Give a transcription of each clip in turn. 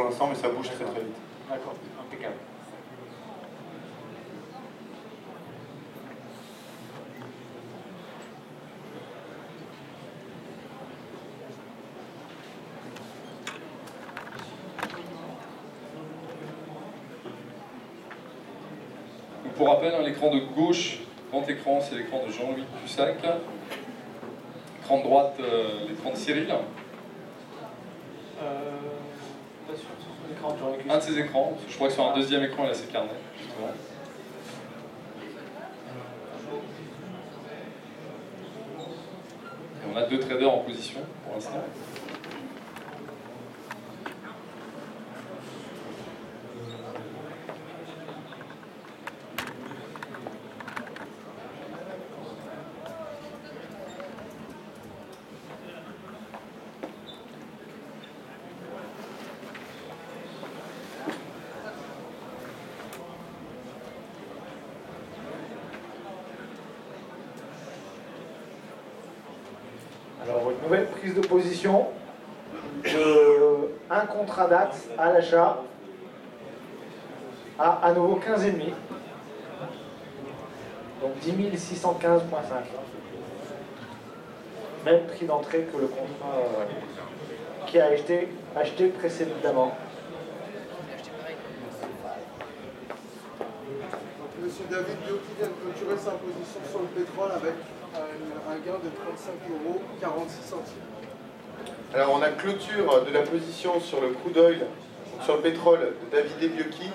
pour l'instant, mais ça bouge très très vite. D'accord, impeccable. Pour rappel, l'écran de gauche, grand écran, c'est l'écran de Jean-Louis Cussac. Écran de droite, l'écran de Cyril. Pas sûr, sur son écran, j'aurais Un de ses écrans, je crois que sur un deuxième écran, il a ses carnets, justement. Et on a 2 traders en position, pour l'instant. Alors, une nouvelle prise de position de un contrat DAX à l'achat à nouveau 15,5. Donc 10 615,5. Même prix d'entrée que le contrat qui a été acheté précédemment. Monsieur David Bioki vient de clôturer sa position sur le pétrole avec un gain de 35,46 €. Alors on a clôture de la position sur le crude oil, sur le pétrole de David Bioki,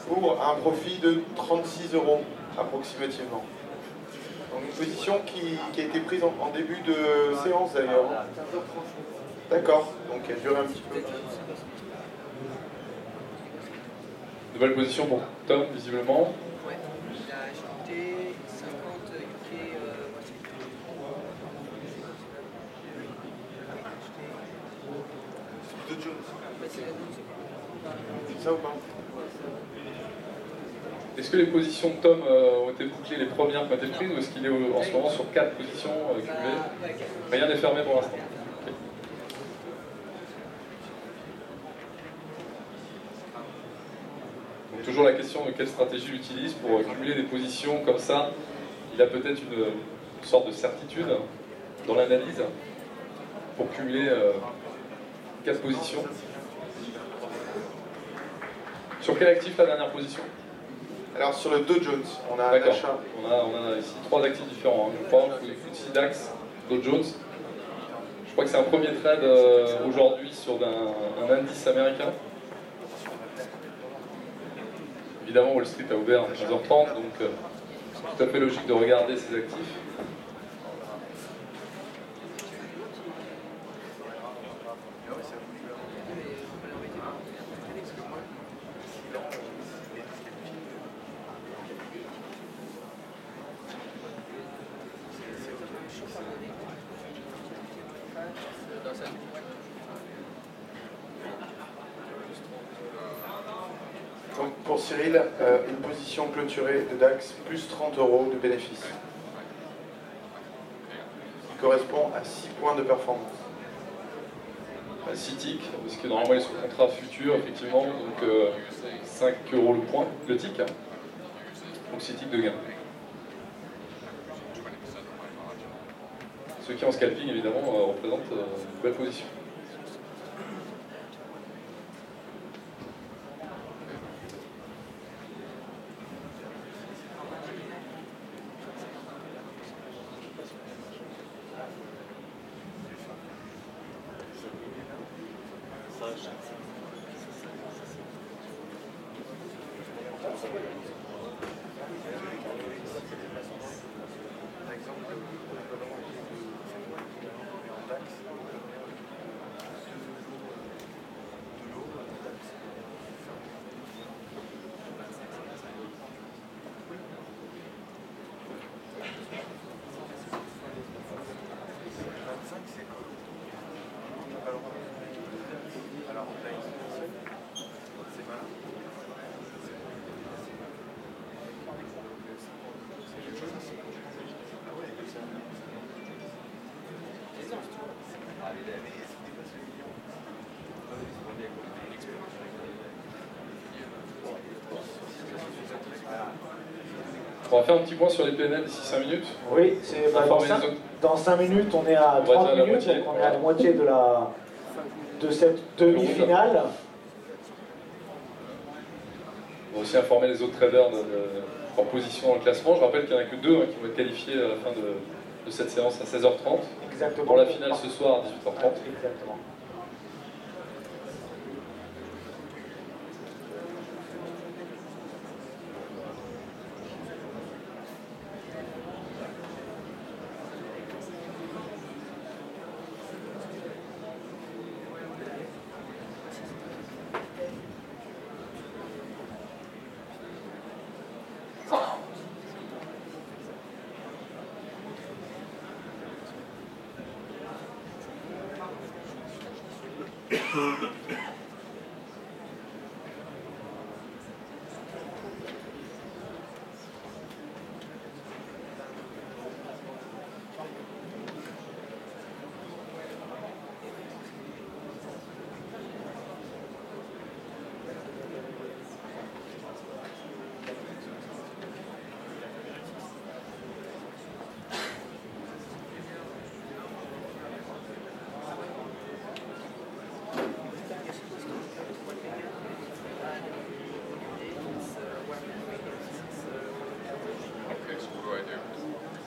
pour un profit de 36 € approximativement. Donc une position qui a été prise en début de séance d'ailleurs. D'accord, donc elle dure un petit peu. Nouvelle position pour Tom, visiblement. Ouais, il a acheté 50 UK. C'est ça ou pas? Est-ce que les positions de Tom ont été bouclées, les premières qui ont été prises, ou est-ce qu'il est en ce moment sur 4 positions cumulées? Rien n'est fermé pour l'instant. Okay. Donc toujours la question de quelle stratégie il utilise pour cumuler des positions comme ça. Il a peut-être une sorte de certitude dans l'analyse pour cumuler 4 positions. Sur quel actif la dernière position? Alors sur le Dow Jones, on a un achat. On a ici 3 actifs différents. Hein. Je crois que FTSE DAX, Dow Jones. Je crois que c'est un premier trade aujourd'hui sur un indice américain. Évidemment, Wall Street a ouvert à 15h30, donc c'est tout à fait logique de regarder ces actifs. Donc pour Cyril, une position clôturée de DAX, plus 30 € de bénéfice. Qui correspond à 6 points de performance. 6 ticks, parce que normalement il est sur contrat futur, effectivement, donc 5 € le point, le tick. Donc 6 ticks de gain. Ceux qui ont scalping, évidemment, représentent une belle position. On va faire un petit point sur les PNL d'ici 5 minutes. Oui, c'est Informer les autres. dans 5 minutes, on est à On va 30 être à la minutes, moitié. donc on est à la moitié de cette demi-finale. On va aussi informer les autres traders de leur position dans le classement. Je rappelle qu'il n'y en a que 2 qui vont être qualifiés à la fin de cette séance à 16h30. Exactement. Pour la finale ce soir à 18h30. Exactement. Okay, so what do I do?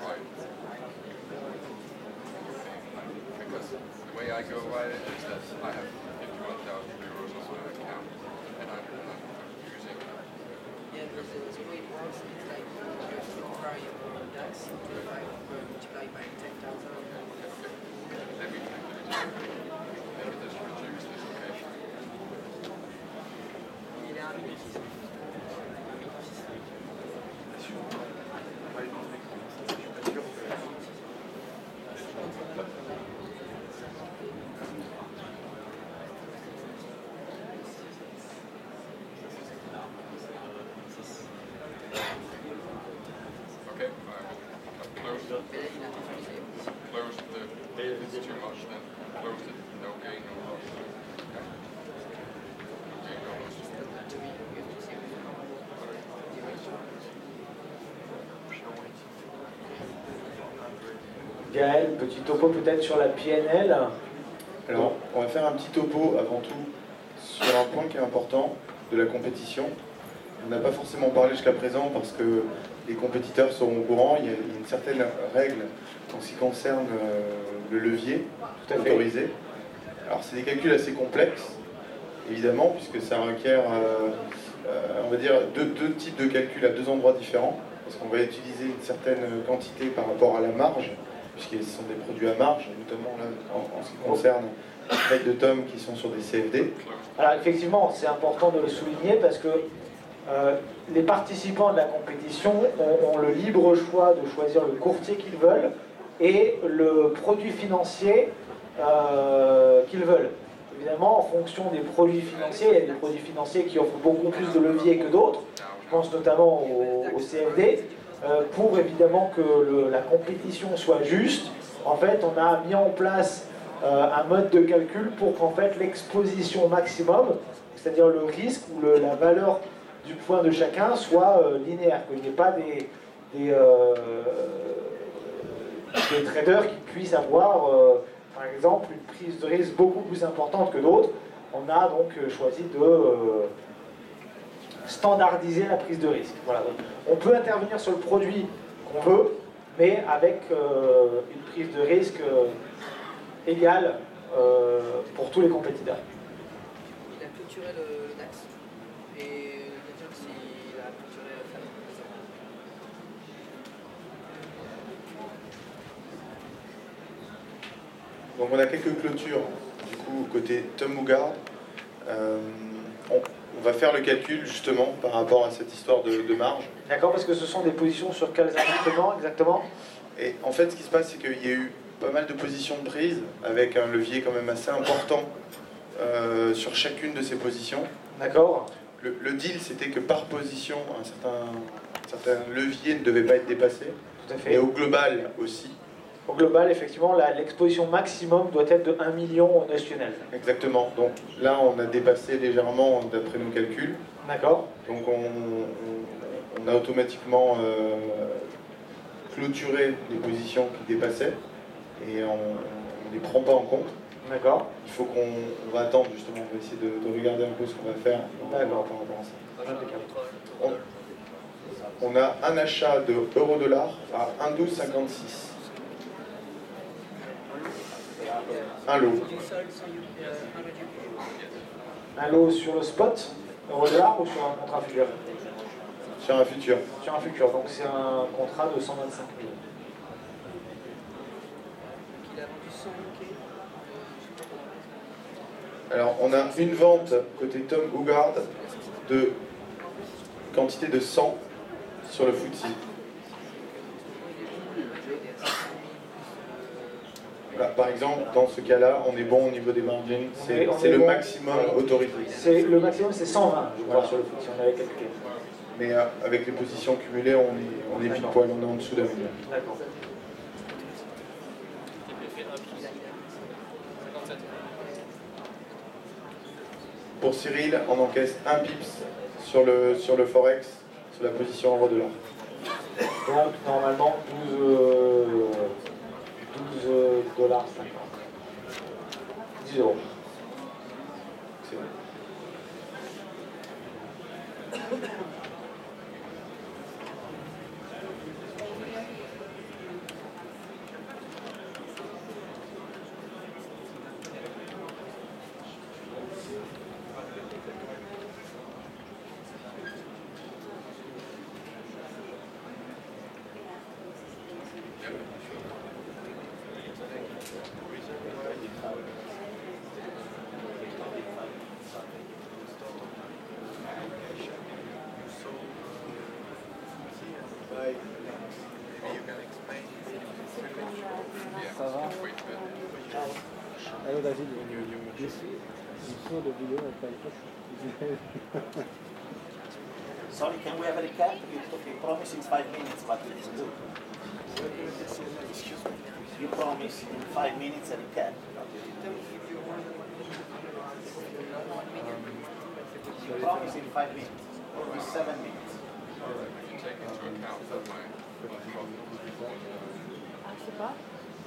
Right. Because the way I go about it is that I have 51,000 euros on my account, and I'm using. Yeah, because the way it works is like you have to variable DAX multiply by 10,000. Let me just reduce this, okay? Il est à 1600. Okay, I've closed it's too much, then closed it, no gain, no loss. Okay. No gain, no loss. Gaël, petit topo peut-être sur la PNL. Alors, on va faire un petit topo avant tout sur un point qui est important de la compétition. On n'a pas forcément parlé jusqu'à présent parce que les compétiteurs seront au courant. Il y a une certaine règle en ce qui concerne le levier autorisé. Alors, c'est des calculs assez complexes, évidemment, puisque ça requiert, on va dire, deux types de calculs à 2 endroits différents. Parce qu'on va utiliser une certaine quantité par rapport à la marge, puisque ce sont des produits à marge, notamment là, en ce qui concerne les trades de Tom qui sont sur des CFD. Alors effectivement, c'est important de le souligner parce que les participants de la compétition ont le libre choix de choisir le courtier qu'ils veulent et le produit financier qu'ils veulent. Évidemment, en fonction des produits financiers, il y a des produits financiers qui offrent beaucoup plus de levier que d'autres. Je pense notamment au CFD. Pour évidemment que la compétition soit juste, en fait, on a mis en place un mode de calcul pour qu'en fait l'exposition maximum, c'est-à-dire le risque ou la valeur du point de chacun, soit linéaire, qu'il n'y ait pas des traders qui puissent avoir, par exemple, une prise de risque beaucoup plus importante que d'autres. On a donc choisi de standardiser la prise de risque. Voilà. Donc, on peut intervenir sur le produit qu'on veut, mais avec une prise de risque égale pour tous les compétiteurs. Il a clôturé le DAX et le DAX il a clôturé le FAD. Donc on a quelques clôtures, du coup, côté Tom Hougard. On va faire le calcul justement par rapport à cette histoire de marge. D'accord, parce que ce sont des positions sur quels instruments exactement? Et en fait, ce qui se passe, c'est qu'il y a eu pas mal de positions de prise avec un levier quand même assez important sur chacune de ces positions. D'accord. Le deal, c'était que par position, un certain levier ne devait pas être dépassé. Tout à fait. Et au global aussi. Au global, effectivement, l'exposition maximum doit être de 1 million notionnel. Exactement. Donc là, on a dépassé légèrement d'après nos calculs. D'accord. Donc on on a automatiquement clôturé les positions qui dépassaient et on ne les prend pas en compte. D'accord. Il faut qu'on va attendre justement, on va essayer de regarder un peu ce qu'on va faire par rapport à ça. Impeccable. On a un achat de euro-dollar à 1,1256. Un lot. Un lot sur le spot, euro-dollar, ou sur un contrat futur? Sur un futur. Sur un futur, donc c'est un contrat de 125 000. Alors, on a une vente côté Tom Hougard de quantité de 100 sur le FTSE. Voilà, par exemple, dans ce cas-là, on est bon au niveau des margins. C'est le maximum autorisé. Le maximum, c'est 120, je crois, sur le FTSE, on avait calculé. Mais avec les positions cumulées, on est pile poil, on est en dessous d'un million. D'accord. Pour Cyril, on encaisse un pips sur le Forex, sur la position euro-dollar. Donc, normalement, 12 dollars 50. 10 euros. C'est vrai. Allô David, le son de vidéo n'a pas été. Sorry, can we have a recap? You promise in 5 minutes what we need to do. You promise in 5 minutes a recap. You promise in 5 minutes, or 7 minutes. You take into account that my Ah, je sais pas,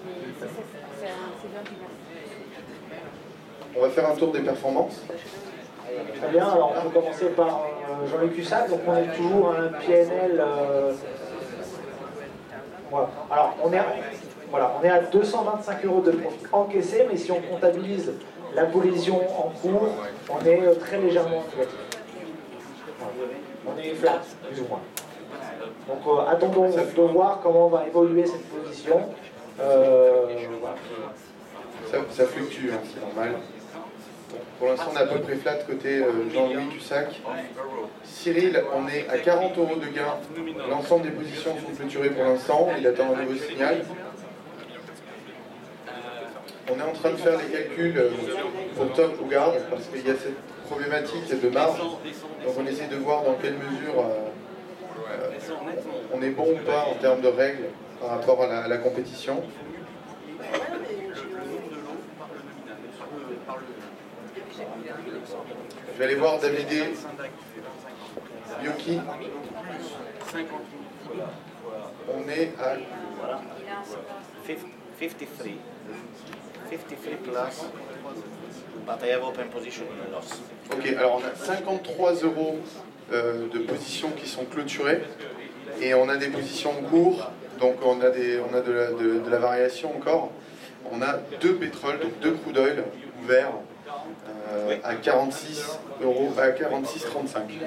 mais c'est bien divers. On va faire un tour des performances. Très bien, alors on peut commencer par Jean-Luc Cussac, donc on est toujours à un PNL. Voilà. Alors on est à 225 € de profit encaissé, mais si on comptabilise la collision en cours, on est très légèrement négatif. On est flat, plus ou moins. Donc attendons de voir comment va évoluer cette position. Voilà. Ça fluctue, hein, c'est normal. Pour l'instant, on est à peu près flat côté Jean-Louis Cussac. Cyril, on est à 40 € de gain. L'ensemble des positions sont clôturées pour l'instant. Il attend un nouveau signal. On est en train de faire les calculs pour Tom Hougard parce qu'il y a cette problématique de marge. Donc on essaie de voir dans quelle mesure on est bon ou pas en termes de règles par rapport à la compétition. Je vais aller voir David Yoki. On est à 53. 53 plus, but I have open position in a loss. Ok, alors on a 53 € de positions qui sont clôturées et on a des positions en cours, donc on a de la variation encore. On a 2 pétroles, donc 2 crude oil ouverts à 46 €, à 46,35.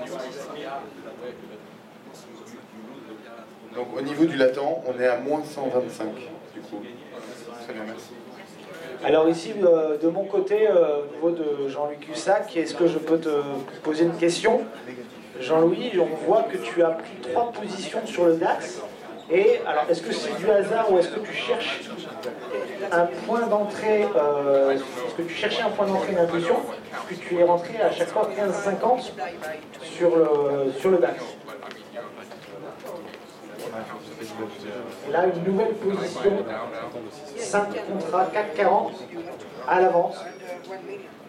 Donc au niveau du latent, on est à moins 125 du coup. Très bien, merci. Alors ici, de mon côté, au niveau de Jean-Louis Cussac, est-ce que je peux te poser une question? Jean-Louis, on voit que tu as pris 3 positions sur le DAX. Et alors, est-ce que c'est du hasard ou est-ce que tu cherches un point d'entrée est-ce que tu cherchais un point d'entrée d'impulsion que tu es rentré à chaque fois 15,50 sur le DAX? Là, une nouvelle position, 5 contrats, 4,40 à l'avance.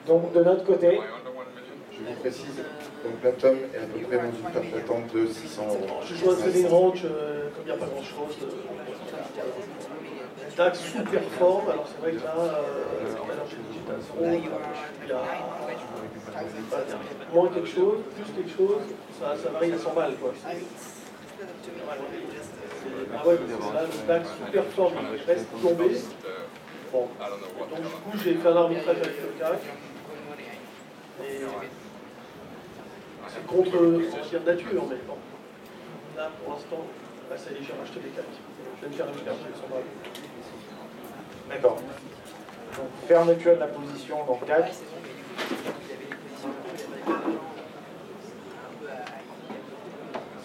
Donc de notre côté, je vous précise, donc l'Atom est à peu près vendu par d'attente de 600 €. Je joue à Trading Ranch, comme il n'y a pas grand chose. DAX sous-performe, alors c'est vrai que là, tout à l'heure j'ai dit Digital Pro, il y a moins quelque chose, plus quelque chose, ça varie à 100 balles quoi. Ah ouais, parce que là, le DAX sous-performe, il reste tombé. Bon. Donc du coup, j'ai fait un arbitrage avec le CAC. Et c'est contre nature, mais bon. Là, pour l'instant, bah, ça y est, j'ai racheté les CAC. Je vais me faire une perte de 100 balles. D'accord. Donc fermeture de la position dans le CAC.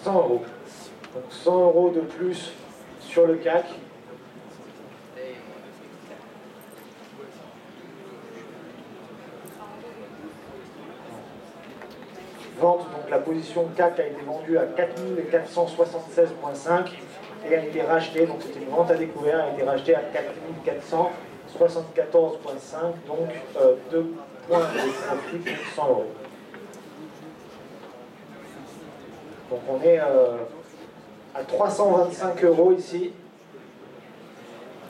100 €. Donc 100 € de plus sur le CAC. Vente, donc la position CAC a été vendue à 4476,5 et a été rachetée, donc c'était une vente à découvert, a été rachetée à 4474,5, donc 2 points de profit pour 100 €. Donc on est à 325 € ici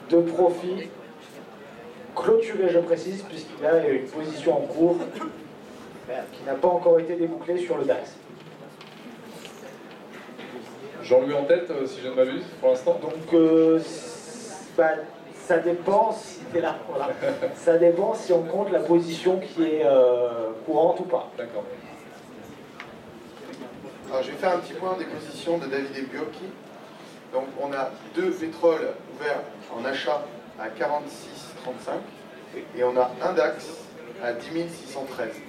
de profit clôturé, je précise, puisqu'il a une position en cours qui n'a pas encore été débouclée sur le DAX. Jean-Louis en tête, si je ne m'abuse, pour l'instant. Donc, ça dépend si t'es là. Voilà. Ça dépend si on compte la position qui est courante ou pas. D'accord. Alors, je vais faire un petit point des positions de David et Biocchi. Donc, on a 2 pétroles ouverts en achat à 46,35 et on a un DAX à 10 613.